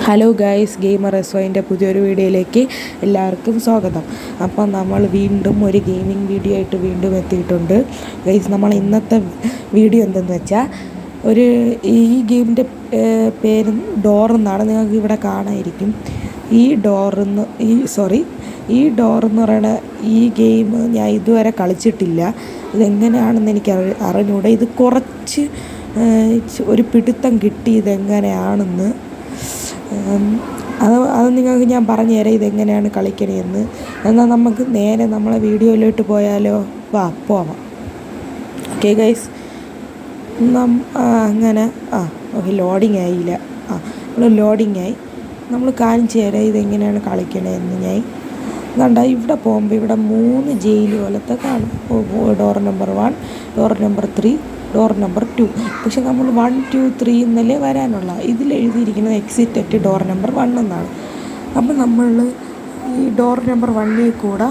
Hello guys, gamer എസ്വൈൻ്റെ പുതിയൊരു വീഡിയോയിലേക്ക് എല്ലാവർക്കും സ്വാഗതം. അപ്പം നമ്മൾ വീണ്ടും ഒരു ഗെയിമിംഗ് വീഡിയോ ആയിട്ട് വീണ്ടും എത്തിയിട്ടുണ്ട്. ഗൈസ്, നമ്മൾ ഇന്നത്തെ വീഡിയോ എന്തെന്ന് വെച്ചാൽ ഈ ഗെയിമിൻ്റെ പേര് ഡോർ എന്നാണ്. നിങ്ങൾക്ക് ഇവിടെ കാണാമായിരിക്കും. ഈ ഡോറെന്ന് പറയുന്ന ഈ ഗെയിം ഞാൻ ഇതുവരെ കളിച്ചിട്ടില്ല. ഇതെങ്ങനെയാണെന്ന് എനിക്ക് അറിഞ്ഞൂടെ. ഇത് കുറച്ച് ഒരു പിടുത്തം കിട്ടി ഇതെങ്ങനെയാണെന്ന്. അത് നിങ്ങൾക്ക് ഞാൻ പറഞ്ഞു തരാം ഇതെങ്ങനെയാണ് കളിക്കണതെന്ന്. എന്നാൽ നമുക്ക് നേരെ നമ്മളെ വീഡിയോയിലോട്ട് പോയാലോ? പോവാം. ഓക്കെ ഗൈസ്, അങ്ങനെ ഓക്കെ, ലോഡിങ് ആയില്ല. നമ്മൾ ലോഡിങ് ആയി. നമ്മൾ കാണിച്ചു തരാം ഇതെങ്ങനെയാണ് കളിക്കണതെന്ന്. കണ്ട ഇവിടെ പോകുമ്പോൾ ഇവിടെ 3 ജയിൽ പോലത്തെ കാണും. Door number 1, door number 3, door number 2. പക്ഷെ നമ്മൾ 1, 2, 3 എന്നല്ലേ വരാനുള്ള. ഇതിൽ എഴുതിയിരിക്കുന്നത് എക്സിറ്റ് അറ്റ് ഡോർ നമ്പർ 1 എന്നാണ്. അപ്പം നമ്മൾ ഈ ഡോർ നമ്പർ 1 കൂടെ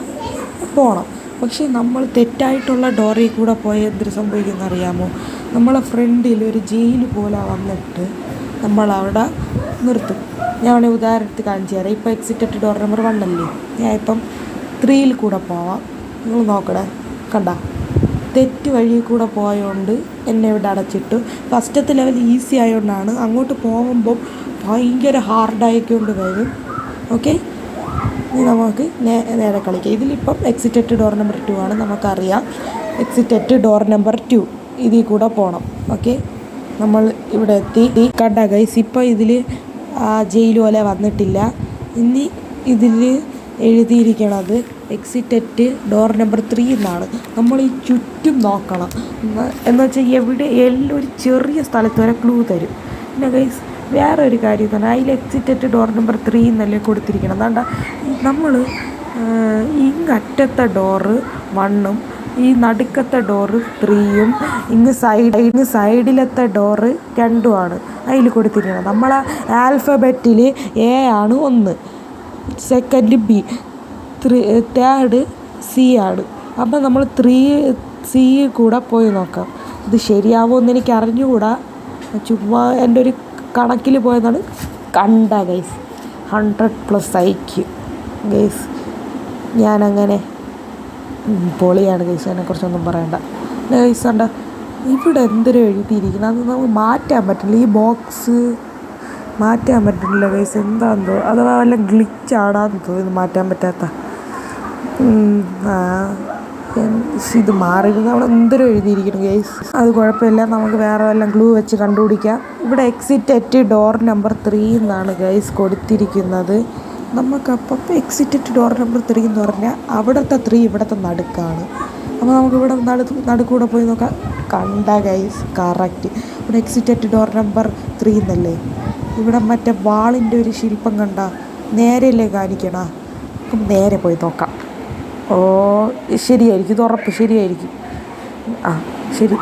പോകണം. പക്ഷേ നമ്മൾ തെറ്റായിട്ടുള്ള ഡോറിൽ കൂടെ പോയാൽ എന്തൊരു സംഭവിക്കുമെന്ന് അറിയാമോ? നമ്മളെ ഫ്രണ്ടിൽ ഒരു ജയിൽ പോലെ വന്നിട്ട് നമ്മളവിടെ നിർത്തും. ഞാൻ ഉദാഹരണത്തിൽ കാണിച്ചു തരാം. ഇപ്പോൾ എക്സിറ്റ് അറ്റ് ഡോർ നമ്പർ 1 അല്ലേ, ഞാൻ ഇപ്പം 3 കൂടെ പോവാം. നിങ്ങൾ നോക്കണേ, കണ്ട തെറ്റ് വഴി കൂടെ പോയതുകൊണ്ട് എന്നെ ഇവിടെ അടച്ചിട്ടു. ഫസ്റ്റത്തെ ലെവൽ ഈസി ആയതുകൊണ്ടാണ്. അങ്ങോട്ട് പോകുമ്പോൾ ഭയങ്കര ഹാർഡായിക്കൊണ്ട് വരും. ഓക്കെ, ഇനി നമുക്ക് നേരെ കളിക്കാം. ഇതിലിപ്പം എക്സിറ്റ് അറ്റ് ഡോർ നമ്പർ 2 ആണ്. നമുക്കറിയാം എക്സിറ്റ് അറ്റ് ഡോർ നമ്പർ 2 ഇതിൽ കൂടെ പോകണം. ഓക്കെ, നമ്മൾ ഇവിടെ എത്തി. കണ്ട ഗൈസ്, ഇപ്പോൾ ഇതിൽ ജയിൽ പോലെ വന്നിട്ടില്ല. ഇനി ഇതിൽ എഴുതിയിരിക്കണത് എക്സിറ്റ് അറ്റ് ഡോർ നമ്പർ 3 എന്നാണ്. നമ്മൾ ഈ ചുറ്റും നോക്കണം. എന്ന് വെച്ചാൽ എല്ലാം ഒരു ചെറിയ സ്ഥലത്ത് വരെ ക്ലൂ തരും. പിന്നെ ഗൈസ്, വേറെ ഒരു കാര്യം തന്നെ, അതിൽ എക്സിറ്റ് അറ്റ് ഡോർ നമ്പർ 3 എന്നല്ലേ കൊടുത്തിരിക്കണം. അതുകൊണ്ട് നമ്മൾ ഇങ്ങറ്റത്തെ ഡോറ് 1ഉം ഈ നടുക്കത്തെ ഡോറ് 3ഉം ഇങ്ങ് സൈഡിലത്തെ ഡോറ് 2ഉമാണ് അതിൽ കൊടുത്തിരിക്കണം. നമ്മളെ ആൽഫബറ്റിൽ A ആണ് 1, സെക്കൻഡ് B, തേർഡ് C ആണ്. അപ്പം നമ്മൾ 3C കൂടെ പോയി നോക്കാം. ഇത് ശരിയാവുമോ എന്ന് എനിക്ക് അറിഞ്ഞുകൂടാ, ചുമ്മാ എൻ്റെ ഒരു കണക്കിൽ പോയതാണ്. കണ്ട ഗൈസ്, 100+ IQ ഗൈസ്. ഞാനങ്ങനെ പൊളിയാണ് ഗൈസ്, അതിനെക്കുറിച്ചൊന്നും പറയണ്ട ഗൈസ്. കണ്ട ഇവിടെ എന്തൊരു എഴുതിയിരിക്കണം, അത് നമുക്ക് മാറ്റാൻ പറ്റില്ല. ഈ ബോക്സ് മാറ്റാൻ പറ്റില്ല ഗൈസ്. എന്താണെന്നോ, അഥവാ വല്ല ഗ്ലിച്ചാടാന്ന് തോന്നുന്നു മാറ്റാൻ പറ്റാത്ത. ഇത് മാറിയിരുന്ന് അവിടെ എന്തൊരു എഴുതിയിരിക്കണം ഗൈസ്. അത് കുഴപ്പമില്ല, നമുക്ക് വേറെ വല്ല ക്ലൂ വെച്ച് കണ്ടുപിടിക്കാം. ഇവിടെ എക്സിറ്റ് അറ്റ് ഡോർ നമ്പർ 3 എന്നാണ് ഗൈസ് കൊടുത്തിരിക്കുന്നത്. നമുക്കപ്പം എക്സിറ്റ് അറ്റ് ഡോർ നമ്പർ 3 എന്ന് പറഞ്ഞാൽ അവിടുത്തെ 3 ഇവിടുത്തെ നടുക്കാണ്. അപ്പോൾ നമുക്ക് ഇവിടെ നടുക്കൂടെ പോയി നോക്കാം. കണ്ട ഗൈസ്, കറക്റ്റ്. ഇവിടെ എക്സിറ്റ് അറ്റ് ഡോർ നമ്പർ 3 എന്നല്ലേ. ഇവിടെ മറ്റേ വാളിൻ്റെ ഒരു ശില്പം കണ്ട, നേരെയല്ലേ കാണിക്കണ. അപ്പം നേരെ പോയി നോക്കാം. ഓ ശരിയായിരിക്കും, ഇത് ഉറപ്പ് ശരിയായിരിക്കും. ശരി.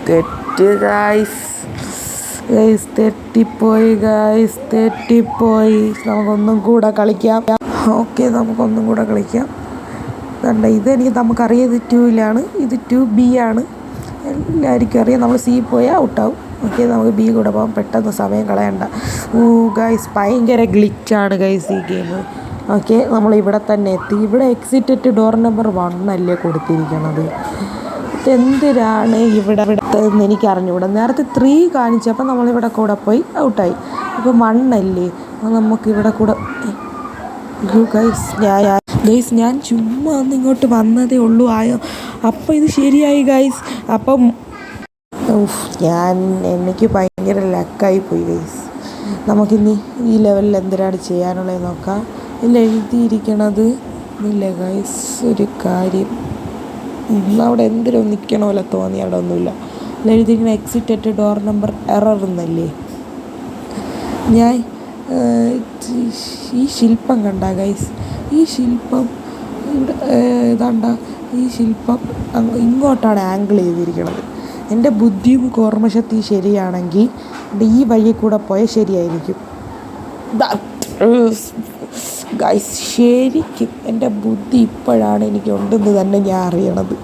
തെറ്റ് ഗൈസ്, തെറ്റിപ്പോയി. നമുക്കൊന്നും കൂടെ കളിക്കാം. ഓക്കെ, നമുക്കൊന്നും കൂടെ കളിക്കാം. കണ്ട ഇതെനിക്ക് നമുക്കറിയാം, ഇത് 2ലാണ്, ഇത് 2B ആണ്. എല്ലാവർക്കും അറിയാം. നമ്മൾ C പോയാൽ ഔട്ടാവും. ഓക്കെ, നമുക്ക് B കൂടെ പോകാം. പെട്ടെന്ന് സമയം കളയണ്ട. ഗൈസ്, ഭയങ്കര ഗ്ലിച്ചാണ് ഗൈസ് ഈ ഗെയിം. ഓക്കെ, നമ്മൾ ഇവിടെ തന്നെ എത്തി. ഇവിടെ എക്സിറ്റ് അറ്റ് ഡോർ നമ്പർ 1 അല്ലേ കൊടുത്തിരിക്കണത്. ഇതെന്തിനാണ് ഇവിടുത്തെന്ന് എനിക്ക് അറിഞ്ഞുകൂടാ. നേരത്തെ 3 കാണിച്ചപ്പോൾ നമ്മളിവിടെ കൂടെ പോയി ഔട്ടായി. ഇപ്പോൾ 1 അല്ലേ, നമുക്കിവിടെ കൂടെ. ഗൈസ് ഞാൻ ചുമ്മാ ഒന്ന് ഇങ്ങോട്ട് വന്നതേ ഉള്ളൂ. അപ്പം ഇത് ശരിയായി ഗൈസ്. അപ്പം എനിക്ക് ഭയങ്കര ലക്കായി പോയി ഗൈസ്. നമുക്കിനി ഈ ലെവലിൽ എന്തിനാണ് ചെയ്യാനുള്ളത് നോക്കാം. ഇതിൽ എഴുതിയിരിക്കണത് ഇല്ല ഗൈസ്, ഒരു കാര്യം അവിടെ എന്തിനും നിൽക്കണ പോലെ തോന്നി. അവിടെ ഒന്നുമില്ല. ഇതിൽ എഴുതിയിരിക്കുന്ന exit at door number error എന്നല്ലേ. ഞാൻ ഈ ശില്പം കണ്ട ഗൈസ്, ഈ ശില്പം ഇവിടെ ഇതാണ്ട, ഈ ശില്പം ഇങ്ങോട്ടാണ് ആംഗിൾ ചെയ്തിരിക്കുന്നത്. എൻ്റെ ബുദ്ധിയും ഓർമ്മശക്തി ശരിയാണെങ്കിൽ ഈ വഴി കൂടെ പോയാൽ ശരിയായിരിക്കും ഗൈസ്. ശരിക്കും എൻ്റെ ബുദ്ധി ഇപ്പോഴാണ് എനിക്ക് ഉണ്ടെന്ന് തന്നെ ഞാൻ അറിയണത്.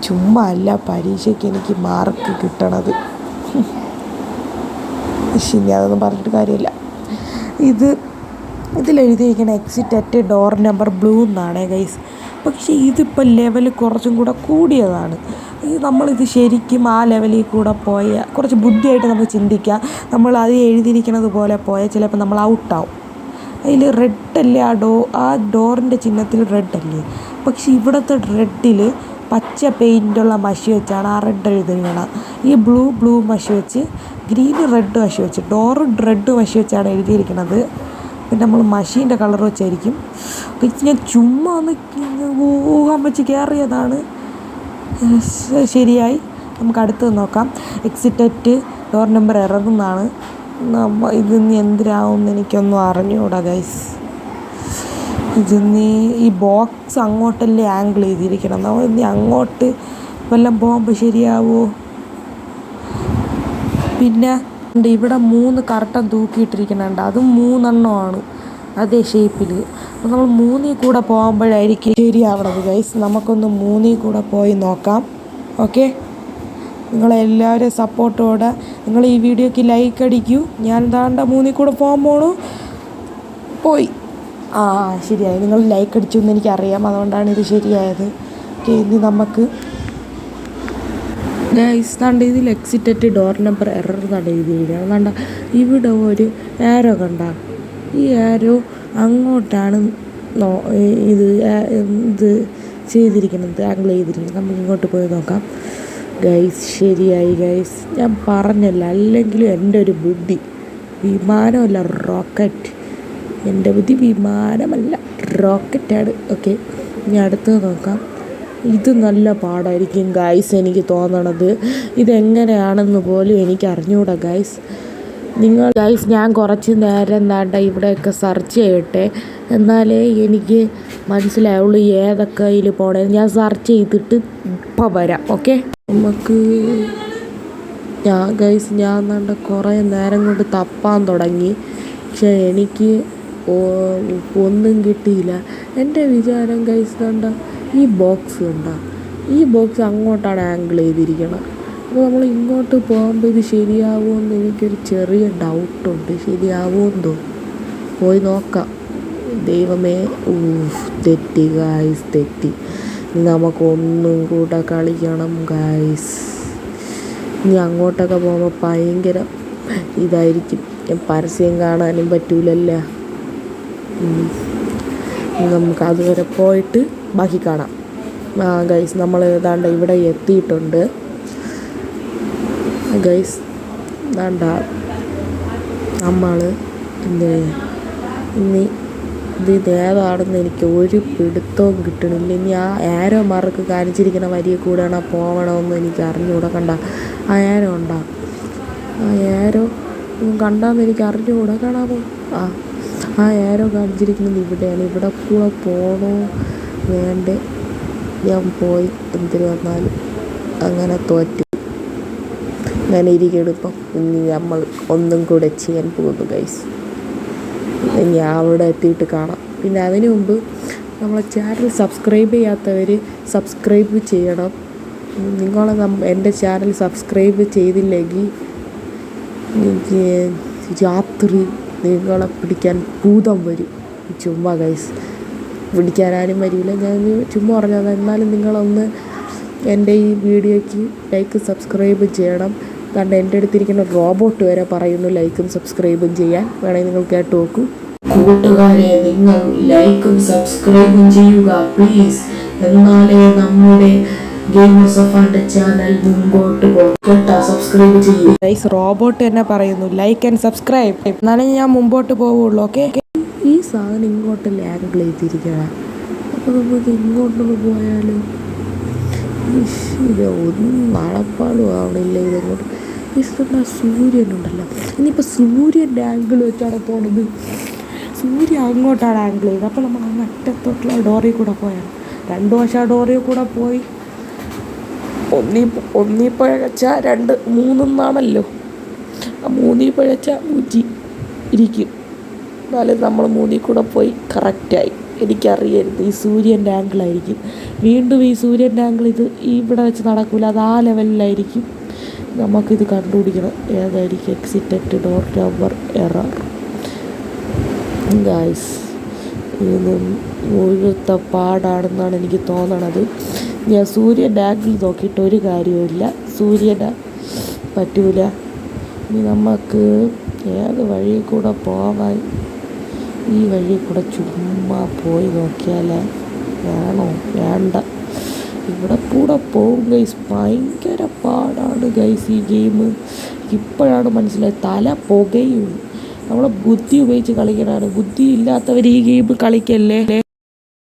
ചുമ്മാ അല്ല പരീക്ഷയ്ക്ക് എനിക്ക് മാർക്ക് കിട്ടണത്. ഇനി അതൊന്നും പറഞ്ഞിട്ട് കാര്യമില്ല. ഇത് ഇതിലെഴുതിയിരിക്കുന്ന exit at door number blue എന്നാണ് ഗൈസ്. പക്ഷേ ഇതിപ്പോൾ ലെവൽ കുറച്ചും കൂടെ കൂടിയതാണ്. നമ്മളിത് ശരിക്കും ആ ലെവലിൽ കൂടെ പോയാൽ കുറച്ച് ബുദ്ധിയായിട്ട് നമുക്ക് ചിന്തിക്കാം. നമ്മൾ അത് എഴുതിയിരിക്കുന്നത് പോലെ പോയാൽ ചിലപ്പോൾ നമ്മൾ ഔട്ടാവും. അതിൽ റെഡല്ലേ ആ ഡോറിൻ്റെ ചിഹ്നത്തിൽ റെഡല്ലേ, പക്ഷേ ഇവിടുത്തെ റെഡിൽ പച്ച പെയിൻറ്റുള്ള മഷി വെച്ചാണ് ആ റെഡ് എഴുതിയിരിക്കണം. ഈ ബ്ലൂ മഷി വെച്ച്, ഗ്രീന് റെഡ് മഷി വെച്ച്, ഡോറ് റെഡ് മഷി വെച്ചാണ് എഴുതിയിരിക്കുന്നത്. പിന്നെ നമ്മൾ മഷീൻ്റെ കളർ വെച്ചായിരിക്കും. ഞാൻ ചുമ്മാ ഒന്ന് ഊഹാൻ വെച്ച് കയറിയതാണ്. ശരിയായി. നമുക്ക് അടുത്തത് നോക്കാം. എക്സിറ്റ് അറ്റ് ഡോർ നമ്പർ ഇറങ്ങുന്നതാണ്. ഇതിന്ന് എന്തിനാവുമെന്ന് എനിക്കൊന്നും അറിഞ്ഞുകൂടാ ഗൈസ്. ഇതിന്ന് ഈ ബോക്സ് അങ്ങോട്ടല്ലേ ആംഗിൾ ചെയ്തിരിക്കണം. നമ്മൾ ഇനി അങ്ങോട്ട് വല്ലതും പോകുമ്പോൾ ശരിയാവുമോ? പിന്നെ ഇവിടെ 3 കർട്ടൻ തൂക്കിയിട്ടിരിക്കുന്നുണ്ട്. അതും 3 എണ്ണമാണ് അതേ ഷേപ്പിൽ. അപ്പോൾ നമ്മൾ 3 കൂടെ പോകുമ്പോഴായിരിക്കും ശരിയാവണത് ഗൈസ്. നമുക്കൊന്ന് 3 കൂടെ പോയി നോക്കാം. ഓക്കെ, നിങ്ങളെല്ലാവരും സപ്പോർട്ടോടെ നിങ്ങൾ ഈ വീഡിയോയ്ക്ക് ലൈക്ക് അടിക്കൂ. ഞാൻ താണ്ട 3 കൂടെ പോകാൻ പോയി. ശരിയായി. നിങ്ങൾ ലൈക്ക് അടിച്ചു എന്ന് എനിക്കറിയാം, അതുകൊണ്ടാണ് ഇത് ശരിയായത്. ഓക്കെ, ഇനി നമുക്ക് ഗൈസ് കണ്ട ഇതിൽ exit at door number error എന്നാണ് എഴുതിയിരിക്കുന്നത്. കണ്ട ഇവിടെ ഒരു ആരോ കണ്ട, ഈ ആരോ അങ്ങോട്ടാണ് ഇത് ചെയ്തിരിക്കുന്നത്, ആംഗിൾ ചെയ്തിരിക്കുന്നത്. നമുക്ക് ഇങ്ങോട്ട് പോയി നോക്കാം ഗൈസ്. ശരിയായി ഗൈസ്, ഞാൻ പറഞ്ഞല്ല. അല്ലെങ്കിലും എൻ്റെ ഒരു ബുദ്ധി വിമാനമല്ല റോക്കറ്റ്. എൻ്റെ ബുദ്ധി വിമാനമല്ല റോക്കറ്റാണ്. ഓക്കെ, ഇനി അടുത്തത് നോക്കാം. ഇത് നല്ല പാടായിരിക്കും ഗൈസ് എനിക്ക് തോന്നണത്. ഇതെങ്ങനെയാണെന്ന് പോലും എനിക്ക് അറിഞ്ഞുകൂടാ ഗൈസ്. ഞാൻ കുറച്ച് നേരം ഇവിടെയൊക്കെ സെർച്ച് ചെയ്യട്ടെ, എന്നാലേ എനിക്ക് മനസ്സിലാവുള്ളൂ ഏതൊക്കെ ഇതിൽ പോണേ. ഞാൻ സെർച്ച് ചെയ്തിട്ട് ഇപ്പം വരാം. ഓക്കെ, നമുക്ക് ഞാൻ കുറേ നേരം കൊണ്ട് തപ്പാൻ തുടങ്ങി, പക്ഷേ എനിക്ക് ഒന്നും കിട്ടിയില്ല. എൻ്റെ വിചാരം ഗൈസ് കണ്ട ഈ ബോക്സ് കണ്ടോ, ഈ ബോക്സ് അങ്ങോട്ടാണ് ആംഗിൾ ചെയ്തിരിക്കണം. അപ്പോൾ നമ്മൾ ഇങ്ങോട്ട് പോകുമ്പോൾ ഇത് ശരിയാവുമെന്ന് എനിക്കൊരു ചെറിയ ഡൗട്ടുണ്ട്. ശരിയാവുമെന്നോ, പോയി നോക്കാം. ദൈവമേ, തെറ്റി ഗൈസ്, തെറ്റി. നമുക്കൊന്നും കൂടെ കളിക്കണം ഗൈസ്. ഇനി അങ്ങോട്ടൊക്കെ പോകുമ്പോൾ ഭയങ്കര ഇതായിരിക്കും, പരസ്യം കാണാനും പറ്റൂലല്ലോ. നമുക്ക് അതുവരെ പോയിട്ട് ബാക്കി കാണാം. ഗൈസ്, നമ്മൾ ഏതാണ്ട് ഇവിടെ എത്തിയിട്ടുണ്ട് ഗൈസ്. വേണ്ട, നമ്മൾ ഇനി ഇത് ഏതാണെന്ന് എനിക്ക് ഒരു പിടുത്തവും കിട്ടണില്ല. ഇനി ആ ആരോ മാർക്ക് കാണിച്ചിരിക്കുന്ന വരിയെ കൂടെയാണ് പോകണമെന്ന് എനിക്ക് അറിഞ്ഞുകൂടാ. കണ്ട ആ ആരോ ഉണ്ടാ, ആ ആരോ കണ്ടാന്ന് എനിക്ക് അറിഞ്ഞുകൂടാ. കാണാമോ? ആ ആരോ കാണിച്ചിരിക്കുന്നത് ഇവിടെയാണ്. ഇവിടെ കൂടെ പോകണോ വേണ്ടേ? ഞാൻ പോയി എന്തിനു വന്നാലും അങ്ങനെ തോറ്റു. അങ്ങനെ ഇരിക്കണം. ഇപ്പം ഇനി നമ്മൾ ഒന്നും കൂടെ ചെയ്യാൻ പോകുന്നു ഗൈസ്. ഇനി അവിടെ എത്തിയിട്ട് കാണാം. പിന്നെ അതിനു മുമ്പ് നമ്മളെ ചാനൽ സബ്സ്ക്രൈബ് ചെയ്യാത്തവർ സബ്സ്ക്രൈബ് ചെയ്യണം. എൻ്റെ ചാനൽ സബ്സ്ക്രൈബ് ചെയ്തില്ലെങ്കിൽ എനിക്ക് രാത്രി നിങ്ങളെ പിടിക്കാൻ ഭൂതം വരും. ചുമ്മാ ഗൈസ്, പിടിക്കാനാരും വരില്ല. ഞാൻ ചുമ്മാ പറഞ്ഞത്. എന്നാലും നിങ്ങളൊന്ന് എൻ്റെ ഈ വീഡിയോയ്ക്ക് ലൈക്ക് സബ്സ്ക്രൈബ് ചെയ്യണം. കാരണം എൻ്റെ അടുത്തിരിക്കുന്ന റോബോട്ട് വരെ പറയുന്നു ലൈക്കും സബ്സ്ക്രൈബും ചെയ്യാൻ. വേണമെങ്കിൽ നിങ്ങൾ കേട്ട് നോക്കൂ. കൂട്ടുകാരെ, നിങ്ങൾ ലൈക്കും സബ്സ്ക്രൈബും ചെയ്യുക പ്ലീസ്. എന്നാലേ നമ്മുടെ ഗെയിമേഴ്സ് ഓഫ് ഫണ്ട് ചാനൽ മുമ്പോട്ട് പോകട്ടെ. സബ്സ്ക്രൈബ് ചെയ്യും ഗൈസ്. റോബോട്ട് തന്നെ പറയുന്നു ലൈക്ക് ആൻഡ് സബ്സ്ക്രൈബ്, എന്നാലേ ഞാൻ മുമ്പോട്ട് പോവുള്ളൂ. ഓക്കെ, ഈ സാധനം ഇങ്ങോട്ടല്ലേ ആംഗിൾ ചെയ്തിരിക്കണം. അപ്പോൾ നമുക്ക് ഇങ്ങോട്ടൊന്ന് പോയാലോ? ഇത് ഒന്നും നടപ്പാടും ആവണില്ല. ഇതങ്ങോട്ട് ഇഷ്ടപ്പെട്ട സൂര്യനുണ്ടല്ലോ. ഇനിയിപ്പോൾ സൂര്യൻ്റെ ആംഗിൾ വെച്ചാണ് പോണത്. സൂര്യൻ അങ്ങോട്ടാണ് ആംഗിൾ ചെയ്തത്. അപ്പോൾ നമ്മൾ അങ്ങ് അറ്റത്തോട്ടുള്ള ഡോറിൽ കൂടെ പോയാണ്. 2 വർഷം ആ ഡോറിൽ കൂടെ പോയി. ഒന്നീ പഴച്ച 2 3 എന്നാണല്ലോ. ആ 3 പഴച്ച 100 ഇരിക്കും. എന്നാലും നമ്മൾ 3 കൂടെ പോയി കറക്റ്റായി. എനിക്കറിയരുത് ഈ സൂര്യൻ്റെ ആംഗിളായിരിക്കും. വീണ്ടും ഈ സൂര്യൻ്റെ ആംഗിൾ ഇത് ഇവിടെ വെച്ച് നടക്കില്ല, അത് ആ ലെവലിലായിരിക്കും. നമുക്കിത് കണ്ടുപിടിക്കണം ഏതായിരിക്കും exit at door number error. Guys ഇത് മുഴുത്ത പാടാണെന്നാണ് എനിക്ക് തോന്നണത്. ഞാൻ സൂര്യൻ്റെ ആംഗിൾ നോക്കിയിട്ട് ഒരു കാര്യവുമില്ല, സൂര്യനെ പറ്റൂല. ഇനി നമുക്ക് ഏത് വഴി കൂടെ പോവാൻ? ഈ വഴി കൂടെ ചുമ്മാ പോയി നോക്കിയാലേ? വേണോ? വേണ്ട, ഇവിടെ കൂടെ പോകും ഗൈസ്. ഭയങ്കര പാടാണ് ഗൈസ് ഈ ഗെയിം. ഇപ്പോഴാണ് മനസ്സിലായത്, തല പുകയും. നമ്മളെ ബുദ്ധി ഉപയോഗിച്ച് കളിക്കണതാണ്. ബുദ്ധി ഇല്ലാത്തവർ ഈ ഗെയിം കളിക്കല്ലേ.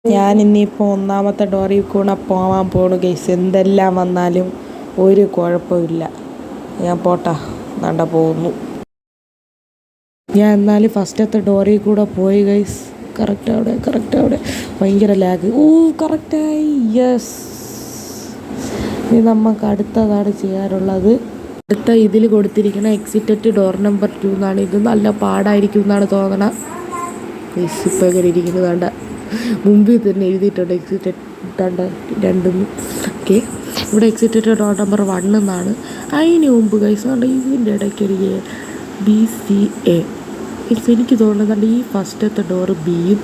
ഞാൻ ഇനിയിപ്പോൾ ഒന്നാമത്തെ ഡോറിൽ കൂടെ പോകാൻ പോണു ഗൈസ്. എന്തെല്ലാം വന്നാലും ഒരു കുഴപ്പമില്ല. ഞാൻ പോട്ടാ, നണ്ട പോകുന്നു ഞാൻ. എന്നാലും ഫസ്റ്റത്തെ ഡോറിൽ കൂടെ പോയി ഗൈസ്. കറക്റ്റ് അവിടെ ഭയങ്കര ലാഗ്. കറക്റ്റായി. യെസ്. ഇനി നമുക്ക് അടുത്തതാണ് ചെയ്യാറുള്ളത്. അടുത്ത ഇതിൽ കൊടുത്തിരിക്കുന്ന എക്സിറ്റ് ഡോർ നമ്പർ 2 എന്നാണ്. ഇത് നല്ല പാടായിരിക്കും എന്നാണ് തോന്നണം. ഇപ്പോൾ എങ്ങനെ ഇരിക്കുന്നത് വേണ്ട, മുമ്പിൽ തന്നെ എഴുതിയിട്ടുണ്ട് എക്സിറ്റ് 2. ഓക്കെ, ഇവിടെ എക്സിറ്റ് ഡോർ നമ്പർ 1 എന്നാണ്. അതിന് മുമ്പ് ഗൈസ് കണ്ട ഇതിൻ്റെ ഇടയ്ക്കൊരു BCA. എനിക്ക് തോന്നുന്നുണ്ട് ഈ ഫസ്റ്റത്തെ ഡോറ് ബിയും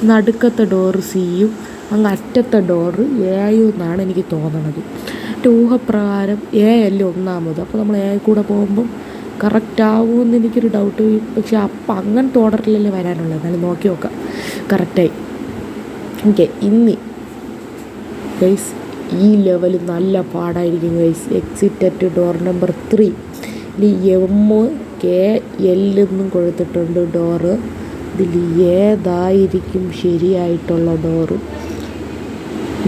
നടുക്കത്തെ ഡോറ് സിയും അങ്ങ് അറ്റത്തെ ഡോറ് എയും എന്നാണ് എനിക്ക് തോന്നണത്. എൻ്റെ ഊഹപ്രകാരം അല്ലേ ഒന്നാമത്. അപ്പോൾ നമ്മൾ കൂടെ പോകുമ്പം കറക്റ്റ് ആവുമെന്ന് എനിക്കൊരു ഡൗട്ട്. പക്ഷെ അപ്പം അങ്ങനത്തെ ഓർഡറിലല്ലേ വരാനുള്ളത്. എന്നാലും നോക്കി നോക്കാം. കറക്റ്റായി. ഓക്കെ, ഇനി ഗൈസ് ഈ ലെവൽ നല്ല പാടായിരിക്കും guys. Exit door number 3. MKL എന്നും കൊടുത്തിട്ടുണ്ട് ഡോറ്. ഇതിൽ ഏതായിരിക്കും ശരിയായിട്ടുള്ള ഡോറ്?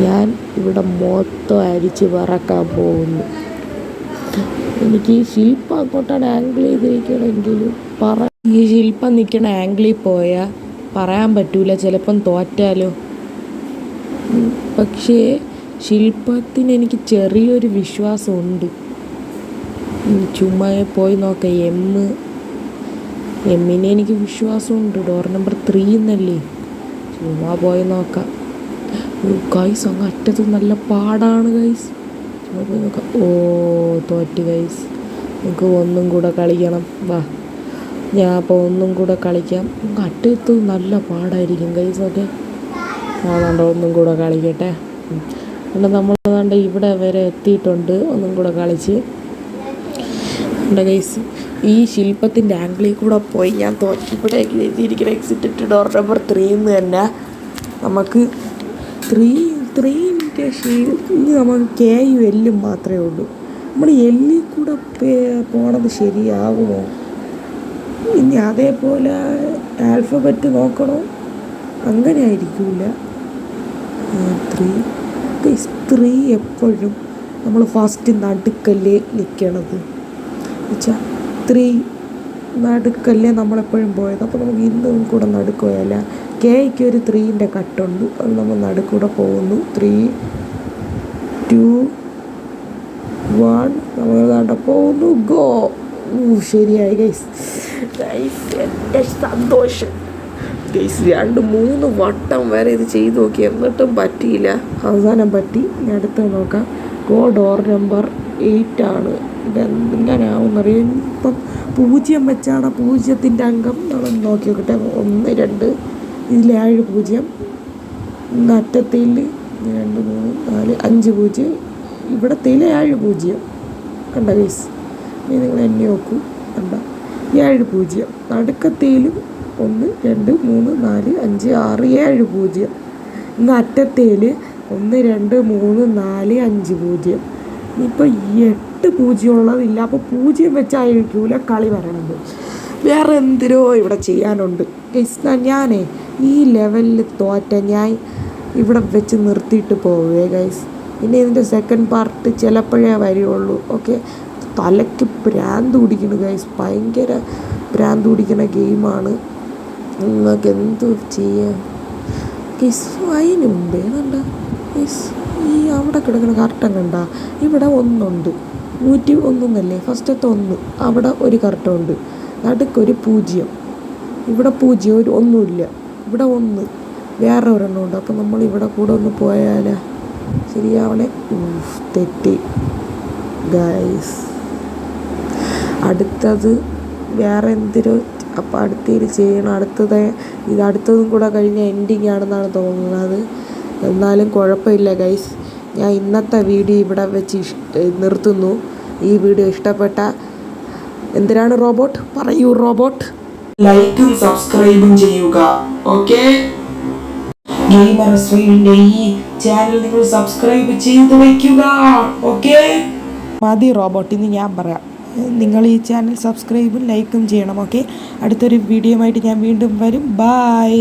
ഞാൻ ഇവിടെ മൊത്തം അരിച്ച് പറക്കാൻ പോകുന്നു. എനിക്ക് ഈ ശില്പം അങ്ങോട്ടാണ് ആംഗിൾ ചെയ്തിരിക്കണമെങ്കിലും ഈ ശില്പം നിൽക്കണ ആംഗിളിൽ പോയാൽ പറയാൻ പറ്റൂല, ചിലപ്പം തോറ്റാലോ. പക്ഷേ ശില്പത്തിന് എനിക്ക് ചെറിയൊരു വിശ്വാസമുണ്ട്. ചുമ്മാ പോയി നോക്കാം. എമ്മിനെ എനിക്ക് വിശ്വാസമുണ്ട്. ഡോർ നമ്പർ 3 എന്നല്ലേ, ചുമ്മാ പോയി നോക്കാം. ഗൈസ് അങ്ങ് അറ്റത്ത് നല്ല പാടാണ് ഗൈസ്. ചുമ്മാ പോയി നോക്കാം. തോറ്റ് ഗൈസ്. നമുക്ക് ഒന്നും കൂടെ കളിക്കണം. വാ, ഞാൻ അപ്പോൾ ഒന്നും കൂടെ കളിക്കാം. അറ്റത്ത് നല്ല പാടായിരിക്കും ഗൈസ്. ഓക്കെ, ഒന്നും കൂടെ കളിക്കട്ടെ. പിന്നെ നമ്മൾ ഇവിടെ വരെ എത്തിയിട്ടുണ്ട്. ഒന്നും കൂടെ കളിച്ച് ഗൈസ്. ഈ ശില്പത്തിൻ്റെ ആംഗിളിൽ കൂടെ പോയി ഞാൻ തോറ്റി. ഇവിടെ എഴുതിയിരിക്കുന്ന എക്സിറ്റ് ഡോർ നമ്പർ 3 എന്ന് തന്നെ. നമുക്ക് 3ൻ്റെ ഇനി നമുക്ക് KUL മാത്രമേ ഉള്ളൂ. നമ്മൾ എല്ലിൽ കൂടെ പോണത് ശരിയാകുമോ? ഇനി അതേപോലെ ആൽഫബറ്റ് നോക്കണോ? അങ്ങനെ ആയിരിക്കില്ല. 3 എപ്പോഴും നമ്മൾ ഫസ്റ്റ് നടുക്കല്ലേ നിൽക്കണത്. വെച്ചാൽ 3 നടുക്കല്ലേ നമ്മളെപ്പോഴും പോയത്. അപ്പോൾ നമുക്ക് ഇന്നും കൂടെ നടുക്ക് പോയാല. Kക്ക് ഒരു 3ൻ്റെ കട്ടുണ്ട്. അത് നമ്മൾ നടുക്കൂടെ പോകുന്നു. 3, 2, 1 നമ്മൾ കണ്ട പോകുന്നു. ഗോ. ശരിയായി ഗൈസ്. എൻ്റെ സന്തോഷം ഗൈസ്. 2-3 വട്ടം വരെ ഇത് ചെയ്ത് നോക്കി, എന്നിട്ടും പറ്റിയില്ല. അവസാനം പറ്റി. ഇനി അടുത്ത് നോക്കാം. ഡോർ നമ്പർ 8 ആണ്. ഇതെങ്ങനെ ആവുമെന്നറിയാം. ഇപ്പം 0 വെച്ചാണ് 0ൻ്റെ അംഗം. നമ്മളൊന്ന് നോക്കി നോക്കട്ടെ. 1, 2, ഇതിൽ 7 0. ഇന്ന് അറ്റത്തിൽ 2, 3, 4, 5 0. ഇവിടത്തേൽ 7 0. കണ്ട ഗൈസ്, ഇനി നിങ്ങൾ എന്നെ നോക്കൂ. കണ്ട 7 0. നടുക്കത്തേലും 1, 2, 3, 4, 5, 6, 7 0. ഇന്ന് അറ്റത്തേൽ 1, 2, 3, 4, 5 0. ഇപ്പോൾ 8 0 ഉള്ളതില്ല. അപ്പോൾ 0 വെച്ചായിരിക്കൂല കളി വരണത്. വേറെ എന്തിനോ ഇവിടെ ചെയ്യാനുണ്ട് ഗൈസ്. ഞാനേ ഈ ലെവലിൽ തോറ്റ ഞാൻ ഇവിടെ വെച്ച് നിർത്തിയിട്ട് പോവേ ഗൈസ്. ഇനി ഇതിൻ്റെ സെക്കൻഡ് പാർട്ട് ചിലപ്പോഴേ വരികയുള്ളൂ. ഓക്കെ, തലയ്ക്ക് ഭ്രാന്ത് പിടിക്കുന്നു ഗൈസ്. ഭയങ്കര ഭ്രാന്ത് പിടിക്കുന്ന ഗെയിമാണ്. നിങ്ങൾക്ക് എന്ത് ചെയ്യാം ഗൈസ്. അതിന് മുമ്പേ കണ്ട ഗൈസ്, ഈ അവിടെ കിടക്കുന്ന കർട്ടൻ കണ്ട. ഇവിടെ 1 ഉണ്ട്. 101 ഫസ്റ്റത്തെ 1. അവിടെ ഒരു കർട്ടനുണ്ട്. നടുക്കൊരു 0. ഇവിടെ 0, ഒരു ഒന്നുമില്ല. ഇവിടെ 1 വേറെ ഒരെണ്ണമുണ്ട്. അപ്പം നമ്മൾ ഇവിടെ കൂടെ ഒന്ന് പോയാലോ? ശരിയാവണേ. തെറ്റി ഗൈസ്. അടുത്തത് വേറെ എന്തൊരു അപ്പോൾ അടുത്തതിൽ ചെയ്യണം. അടുത്തതും കൂടെ കഴിഞ്ഞ എൻഡിങ് ആണെന്നാണ് തോന്നുന്നത്. എന്നാലും കുഴപ്പമില്ല ഗൈസ്. ഞാൻ ഇന്നത്തെ വീഡിയോ ഇവിടെ വെച്ച് നിർത്തുന്നു. ഈ വീഡിയോ ഇഷ്ടപ്പെട്ട എന്തിനാണ് റോബോട്ട് പറയൂ റോബോട്ട്, ലൈക്കും സബ്സ്ക്രൈബും ചെയ്യുക. ഓക്കെ, ഗെയിമർ ശ്രീവിൻ്റെ ഈ ചാനൽ നിങ്ങൾ സബ്സ്ക്രൈബ് ചെയ്ത് വയ്ക്കുക. ഓക്കെ മതി റോബോട്ട്, ഇന്ന് ഞാൻ പറയാം. നിങ്ങൾ ഈ ചാനൽ സബ്സ്ക്രൈബും ലൈക്കും ചെയ്യണം. ഓക്കെ, അടുത്തൊരു വീഡിയോ ആയിട്ട് ഞാൻ വീണ്ടും വരും. ബൈ.